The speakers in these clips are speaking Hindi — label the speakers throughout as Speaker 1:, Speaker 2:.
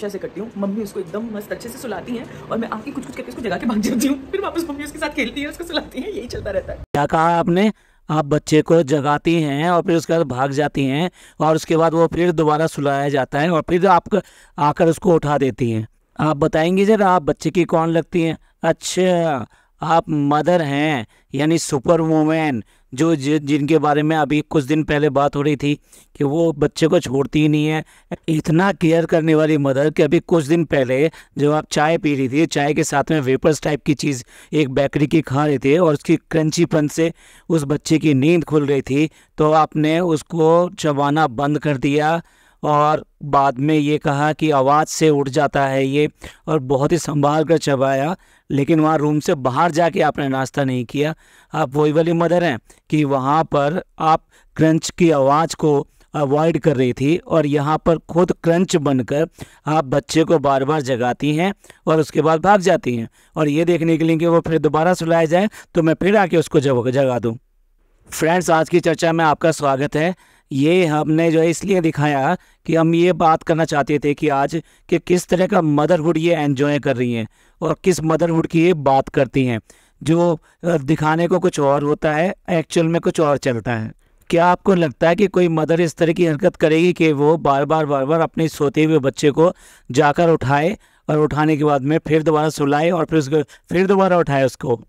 Speaker 1: अच्छा से करती हूँ। मम्मी उसको एकदम मस्त अच्छे से सुलाती हैं और मैं आके कुछ कुछ करके उसको जगा के भाग जाती हूँ। फिर वापस मम्मी उसके साथ खेलती है, उसको सुलाती है, यही चलता रहता है।
Speaker 2: क्या कहा आपने? आप बच्चे को जगाती हैं और फिर उसके बाद भाग जाती हैं और उसके बाद वो फिर दोबारा सुलाया जाता है और फिर आप आकर उसको उठा देती हैं। आप बताएंगी जरा, आप बच्चे की कौन लगती हैं? अच्छा, आप मदर हैं, यानी सुपर वुमेन, जो जिनके बारे में अभी कुछ दिन पहले बात हो रही थी कि वो बच्चे को छोड़ती ही नहीं है। इतना केयर करने वाली मदर कि अभी कुछ दिन पहले जब आप चाय पी रही थी, चाय के साथ में वेपर्स टाइप की चीज़ एक बेकरी की खा रहे थे और उसकी क्रंचीपन से उस बच्चे की नींद खुल रही थी, तो आपने उसको चबाना बंद कर दिया और बाद में ये कहा कि आवाज़ से उठ जाता है ये, और बहुत ही संभाल कर चबाया। लेकिन वहाँ रूम से बाहर जाके आपने नाश्ता नहीं किया। आप वही वाली मदर हैं कि वहाँ पर आप क्रंच की आवाज़ को अवॉइड कर रही थी और यहाँ पर खुद क्रंच बनकर आप बच्चे को बार बार जगाती हैं और उसके बाद भाग जाती हैं, और ये देखने के लिए कि वो फिर दोबारा सुलाया जाए तो मैं फिर आके उसको जगा दूँ। फ्रेंड्स, आज की चर्चा में आपका स्वागत है। ये हमने जो है इसलिए दिखाया कि हम ये बात करना चाहते थे कि आज कि किस तरह का मदरहुड ये एंजॉय कर रही हैं और किस मदरहुड की ये बात करती हैं, जो दिखाने को कुछ और होता है, एक्चुअल में कुछ और चलता है। क्या आपको लगता है कि कोई मदर इस तरह की हरकत करेगी कि वो बार बार अपने सोते हुए बच्चे को जाकर उठाए और उठाने के बाद में फिर दोबारा सुलाए और फिर उसको फिर दोबारा उठाए उसको?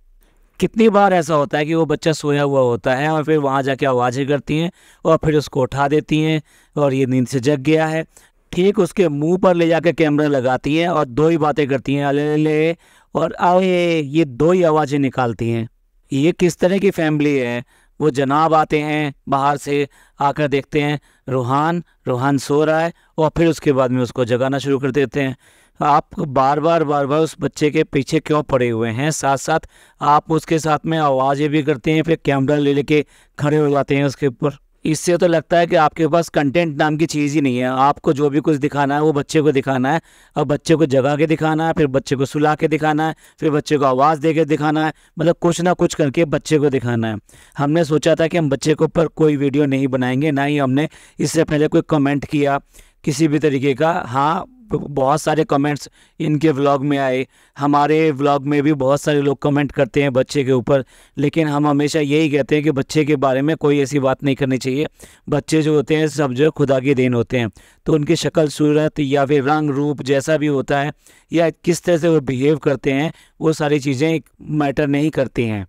Speaker 2: कितनी बार ऐसा होता है कि वो बच्चा सोया हुआ होता है और फिर वहाँ जाके आवाज़ें करती हैं और फिर उसको उठा देती हैं और ये नींद से जग गया है। ठीक उसके मुंह पर ले जाकर कैमरा लगाती हैं और दो ही बातें करती हैं, अले ले और आए, ये दो ही आवाज़ें निकालती हैं। ये किस तरह की फैमिली है? वो जनाब आते हैं बाहर से, आकर देखते हैं रूहान सो रहा है और फिर उसके बाद में उसको जगाना शुरू कर देते हैं। आप बार बार उस बच्चे के पीछे क्यों पड़े हुए हैं? साथ साथ आप उसके साथ में आवाज़ें भी करते हैं, फिर कैमरा ले लेके खड़े हो जाते हैं उसके ऊपर। इससे तो लगता है कि आपके पास कंटेंट नाम की चीज़ ही नहीं है। आपको जो भी कुछ दिखाना है वो बच्चे को दिखाना है, और बच्चे को जगा के दिखाना है, फिर बच्चे को सुला के दिखाना है, फिर बच्चे को आवाज़ दे के दिखाना है, मतलब कुछ ना कुछ करके बच्चे को दिखाना है। हमने सोचा था कि हम बच्चे के ऊपर कोई वीडियो नहीं बनाएंगे, ना ही हमने इससे पहले कोई कमेंट किया किसी भी तरीके का। हाँ, बहुत सारे कमेंट्स इनके व्लॉग में आए, हमारे व्लॉग में भी बहुत सारे लोग कमेंट करते हैं बच्चे के ऊपर, लेकिन हम हमेशा यही कहते हैं कि बच्चे के बारे में कोई ऐसी बात नहीं करनी चाहिए। बच्चे जो होते हैं सब जो खुदा की देन होते हैं, तो उनकी शक्ल सूरत या फिर रंग रूप जैसा भी होता है या किस तरह से वो बिहेव करते हैं, वो सारी चीज़ें मैटर नहीं करती हैं।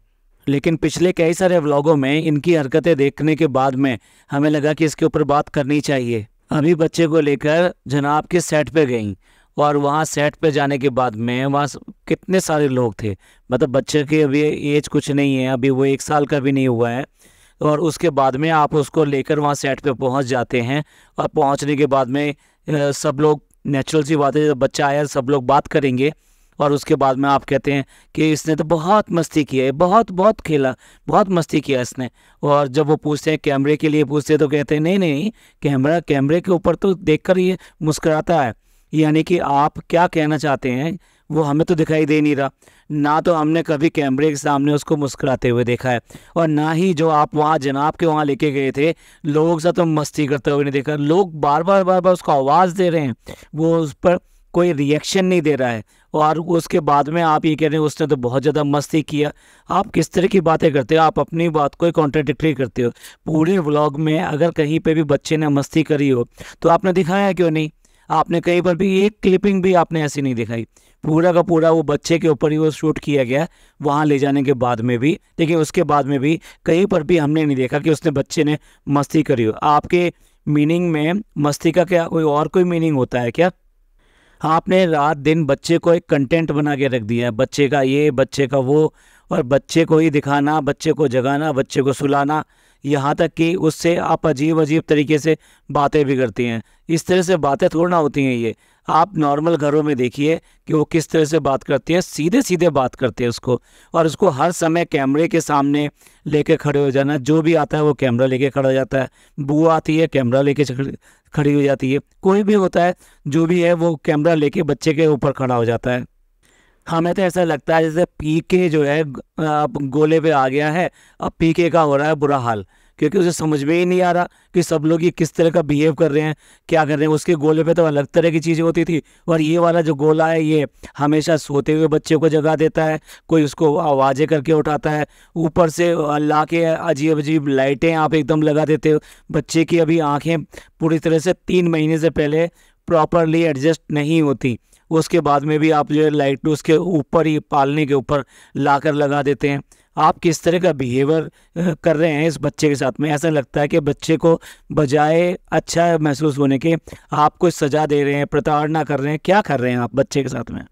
Speaker 2: लेकिन पिछले कई सारे व्लॉगों में इनकी हरकतें देखने के बाद में हमें लगा कि इसके ऊपर बात करनी चाहिए। अभी बच्चे को लेकर जनाब के सेट पे गई और वहाँ सेट पे जाने के बाद में वहाँ कितने सारे लोग थे, मतलब बच्चे की अभी एज कुछ नहीं है, अभी वो 1 साल का भी नहीं हुआ है, और उसके बाद में आप उसको लेकर वहाँ सेट पे पहुँच जाते हैं और पहुँचने के बाद में सब लोग, नेचुरल सी बात है, जब बच्चा आया सब लोग बात करेंगे, और उसके बाद में आप कहते हैं कि इसने तो बहुत मस्ती की है, बहुत खेला, बहुत मस्ती किया इसने। और जब वो पूछते हैं कैमरे के लिए पूछते हैं तो कहते हैं नहीं, कैमरे के ऊपर तो देखकर ये मुस्कुराता है। यानी कि आप क्या कहना चाहते हैं वो हमें तो दिखाई दे नहीं रहा, ना तो हमने कभी कैमरे के सामने उसको मुस्कुराते हुए देखा है, और ना ही जो आप वहाँ जनाब के वहाँ लेके गए थे लोगों के साथ तो मस्ती करते हुए नहीं देखा। लोग बार बार उसको आवाज़ दे रहे हैं, वो उस पर कोई रिएक्शन नहीं दे रहा है, और उसके बाद में आप ये कह रहे हैं उसने तो बहुत ज़्यादा मस्ती किया। आप किस तरह की बातें करते हो? आप अपनी बात को कॉन्ट्राडिक्टरी करते हो। पूरे व्लॉग में अगर कहीं पे भी बच्चे ने मस्ती करी हो तो आपने दिखाया क्यों नहीं? आपने कहीं पर भी एक क्लिपिंग भी आपने ऐसी नहीं दिखाई। पूरा का पूरा वो बच्चे के ऊपर ही वो शूट किया गया वहाँ ले जाने के बाद में भी, लेकिन उसके बाद में भी कहीं पर भी हमने नहीं देखा कि उसने बच्चे ने मस्ती करी हो। आपके मीनिंग में मस्ती का क्या कोई मीनिंग होता है क्या? आपने रात दिन बच्चे को एक कंटेंट बना के रख दिया है, बच्चे का ये बच्चे का वो, और बच्चे को ही दिखाना, बच्चे को जगाना, बच्चे को सुलाना, यहाँ तक कि उससे आप अजीब तरीके से बातें भी करती हैं। इस तरह से बातें थोड़ा ना होती हैं ये। आप नॉर्मल घरों में देखिए कि वो किस तरह से बात करती हैं, सीधे बात करते हैं उसको, और उसको हर समय कैमरे के सामने लेके खड़े हो जाना। जो भी आता है वो कैमरा लेके खड़ा हो जाता है, बुआ आती है कैमरा लेके खड़ी हो जाती है, कोई भी होता है जो भी है वो कैमरा लेके बच्चे के ऊपर खड़ा हो जाता है। हमें तो ऐसा लगता है जैसे पीके जो है अब गोले पे आ गया है, अब पीके का हो रहा है बुरा हाल, क्योंकि उसे समझ में ही नहीं आ रहा कि सब लोग ये किस तरह का बिहेव कर रहे हैं, क्या कर रहे हैं। उसके गोले पे तो अलग तरह की चीज़ें होती थी, और ये वाला जो गोला है ये हमेशा सोते हुए बच्चे को जगा देता है, कोई उसको आवाज़ें करके उठाता है, ऊपर से ला के अजीब अजीब लाइटें आप एकदम लगा देते हो। बच्चे की अभी आँखें पूरी तरह से 3 महीने से पहले प्रॉपरली एडजस्ट नहीं होती, उसके बाद में भी आप जो है लाइट उसके ऊपर ही पालने के ऊपर लाकर लगा देते हैं। आप किस तरह का बिहेवियर कर रहे हैं इस बच्चे के साथ में। ऐसा लगता है कि बच्चे को बजाय अच्छा महसूस होने के आप कोई सज़ा दे रहे हैं, प्रताड़ना कर रहे हैं। क्या कर रहे हैं आप बच्चे के साथ में।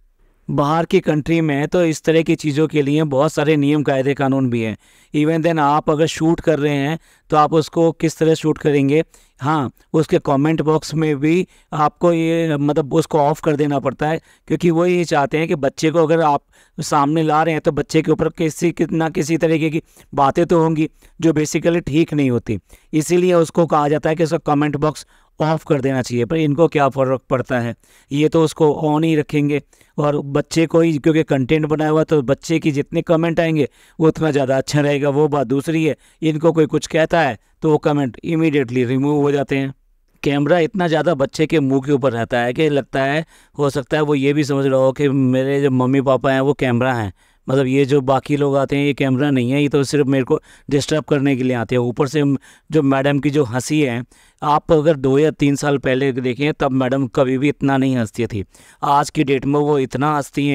Speaker 2: बाहर की कंट्री में तो इस तरह की चीज़ों के लिए बहुत सारे नियम कायदे कानून भी हैं। इवन देन आप अगर शूट कर रहे हैं तो आप उसको किस तरह शूट करेंगे, हाँ उसके कमेंट बॉक्स में भी आपको ये मतलब उसको ऑफ कर देना पड़ता है, क्योंकि वो ये चाहते हैं कि बच्चे को अगर आप सामने ला रहे हैं तो बच्चे के ऊपर किसी तरीके की बातें तो होंगी जो बेसिकली ठीक नहीं होती। इसीलिए उसको कहा जाता है कि उसका कमेंट बॉक्स ऑफ कर देना चाहिए। पर इनको क्या फ़र्क पड़ता है, ये तो उसको ऑन ही रखेंगे, और बच्चे को ही क्योंकि कंटेंट बनाया हुआ तो बच्चे की जितने कमेंट आएंगे वो उतना ज़्यादा अच्छा रहेगा। वो बात दूसरी है, इनको कोई कुछ कहता है तो वो कमेंट इमीडिएटली रिमूव हो जाते हैं। कैमरा इतना ज़्यादा बच्चे के मुंह के ऊपर रहता है कि लगता है हो सकता है वो ये भी समझ रहा हो कि मेरे जो मम्मी पापा हैं वो कैमरा हैं, मतलब ये जो बाकी लोग आते हैं ये कैमरा नहीं है, ये तो सिर्फ मेरे को डिस्टर्ब करने के लिए आते हैं। ऊपर से जो मैडम की जो हंसी है, आप अगर 2 या 3 साल पहले देखें तब मैडम कभी भी इतना नहीं हंसती थी। आज की डेट में वो इतना हंसती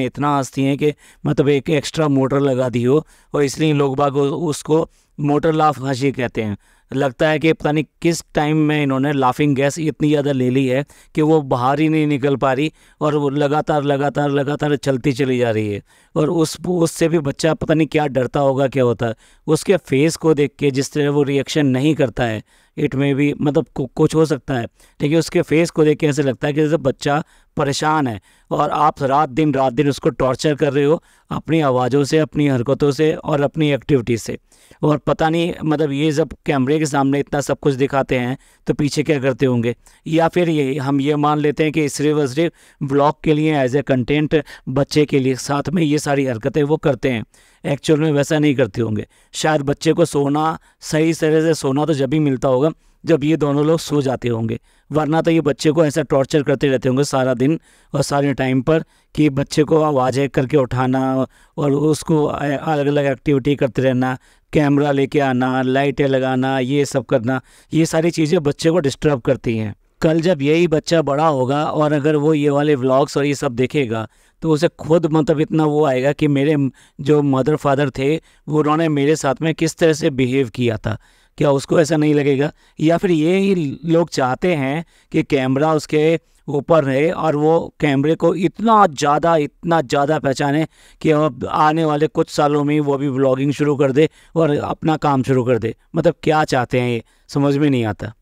Speaker 2: हैं कि मतलब एक एक्स्ट्रा मोटर लगा दी हो, और इसलिए लोग बाग उसको मोटर लाफ हंसी कहते हैं। लगता है कि पता नहीं किस टाइम में इन्होंने लाफिंग गैस इतनी ज़्यादा ले ली है कि वो बाहर ही नहीं निकल पा रही, और वो लगातार चलती चली जा रही है। और उससे भी बच्चा पता नहीं क्या डरता होगा, क्या होता है। उसके फेस को देख के जिस तरह वो रिएक्शन नहीं करता है, इट में भी मतलब कुछ हो सकता है, लेकिन उसके फेस को देख के ऐसे लगता है कि जैसे बच्चा परेशान है, और आप रात दिन उसको टॉर्चर कर रहे हो अपनी आवाज़ों से, अपनी हरकतों से और अपनी एक्टिविटी से। और पता नहीं मतलब ये जब कैमरे के सामने इतना सब कुछ दिखाते हैं तो पीछे क्या करते होंगे। या फिर ये हम ये मान लेते हैं कि सिर्फ और सिर्फ ब्लॉग के लिए एज ए कंटेंट बच्चे के लिए साथ में ये सारी हरकतें वो करते हैं, एक्चुअल में वैसा नहीं करते होंगे। शायद बच्चे को सोना सही तरह से सोना तो जब ही मिलता होगा जब ये दोनों लोग सो जाते होंगे, वरना तो ये बच्चे को ऐसा टॉर्चर करते रहते होंगे सारा दिन और सारे टाइम पर कि बच्चे को आवाज़ें करके उठाना और उसको अलग अलग एक्टिविटी करते रहना, कैमरा लेके आना, लाइटें लगाना, ये सब करना। ये सारी चीज़ें बच्चे को डिस्टर्ब करती हैं। कल जब यही बच्चा बड़ा होगा और अगर वो ये वाले व्लॉग्स और ये सब देखेगा तो उसे खुद मतलब इतना वो आएगा कि मेरे जो मदर फादर थे वो उन्होंने मेरे साथ में किस तरह से बिहेव किया था। क्या उसको ऐसा नहीं लगेगा? या फिर ये ही लोग चाहते हैं कि कैमरा उसके ऊपर रहे और वो कैमरे को इतना ज़्यादा पहचाने कि अब आने वाले कुछ सालों में वो भी व्लॉगिंग शुरू कर दे और अपना काम शुरू कर दे। मतलब क्या चाहते हैं ये समझ में नहीं आता।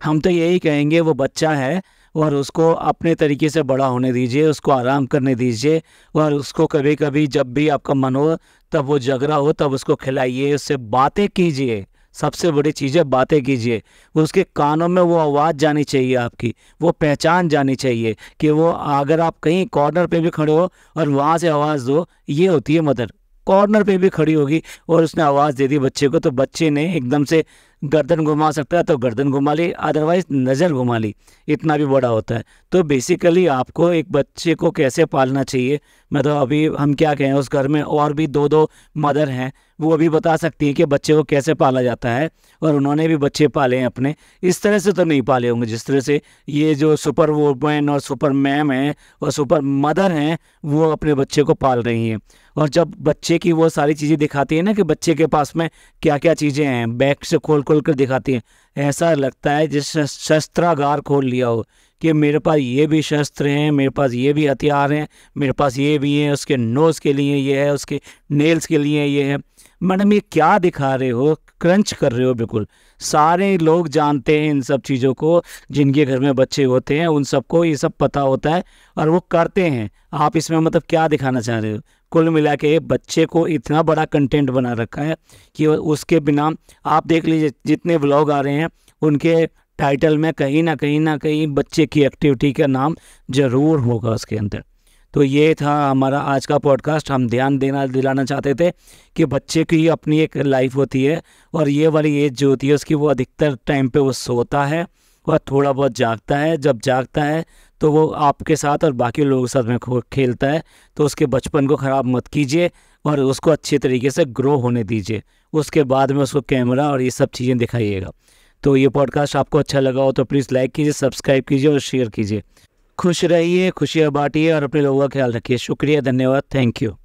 Speaker 2: हम तो यही कहेंगे वो बच्चा है और उसको अपने तरीके से बड़ा होने दीजिए, उसको आराम करने दीजिए, और उसको कभी कभी जब भी आपका मन हो तब वो जग रहा हो तब उसको खिलाइए, उससे बातें कीजिए। सबसे बड़ी चीज़ है बातें कीजिए। उसके कानों में वो आवाज़ जानी चाहिए, आपकी वो पहचान जानी चाहिए कि वो अगर आप कहीं कॉर्नर पे भी खड़े हो और वहाँ से आवाज़ दो, ये होती है मदर। कॉर्नर पे भी खड़ी होगी और उसने आवाज़ दे दी बच्चे को तो बच्चे ने एकदम से गर्दन घुमा सकता है तो गर्दन घुमा ली, अदरवाइज नज़र घुमा ली, इतना भी बड़ा होता है। तो बेसिकली आपको एक बच्चे को कैसे पालना चाहिए, मतलब अभी हम क्या कहें, उस घर में और भी 2 मदर हैं, वो भी बता सकती हैं कि बच्चे को कैसे पाला जाता है, और उन्होंने भी बच्चे पाले हैं अपने। इस तरह से तो नहीं पाले होंगे जिस तरह से ये जो सुपर वुमेन और सुपर मैम हैं और सुपर मदर हैं वो अपने बच्चे को पाल रही हैं। और जब बच्चे की वो सारी चीज़ें दिखाती है ना कि बच्चे के पास में क्या क्या चीज़ें हैं, बैग से खोल कर दिखाती हैं, ऐसा लगता है जैसे शस्त्रागार खोल लिया हो कि मेरे पास ये भी शस्त्र हैं, मेरे पास ये भी हथियार हैं, मेरे पास ये भी हैं, उसके नोज़ के लिए ये है, उसके नेल्स के लिए ये है। मैडम ये क्या दिखा रहे हो, क्रंच कर रहे हो बिल्कुल। सारे लोग जानते हैं इन सब चीज़ों को, जिनके घर में बच्चे होते हैं उन सबको ये सब पता होता है और वो करते हैं। आप इसमें मतलब क्या दिखाना चाह रहे हो? कुल मिला के बच्चे को इतना बड़ा कंटेंट बना रखा है कि उसके बिना आप देख लीजिए जितने व्लॉग आ रहे हैं उनके टाइटल में कहीं ना कहीं बच्चे की एक्टिविटी का नाम ज़रूर होगा उसके अंदर। तो ये था हमारा आज का पॉडकास्ट। हम ध्यान दिलाना चाहते थे कि बच्चे की अपनी एक लाइफ होती है, और ये वाली एज जो होती है उसकी, वो अधिकतर टाइम पे वो सोता है और थोड़ा बहुत जागता है। जब जागता है तो वो आपके साथ और बाकी लोगों के साथ में खेलता है। तो उसके बचपन को ख़राब मत कीजिए और उसको अच्छे तरीके से ग्रो होने दीजिए। उसके बाद में उसको कैमरा और ये सब चीज़ें दिखाइएगा। तो ये पॉडकास्ट आपको अच्छा लगा हो तो प्लीज़ लाइक कीजिए, सब्सक्राइब कीजिए और शेयर कीजिए। खुश रहिए, खुशियाँ बांटिए और अपने लोगों का ख्याल रखिए। शुक्रिया, धन्यवाद, थैंक यू।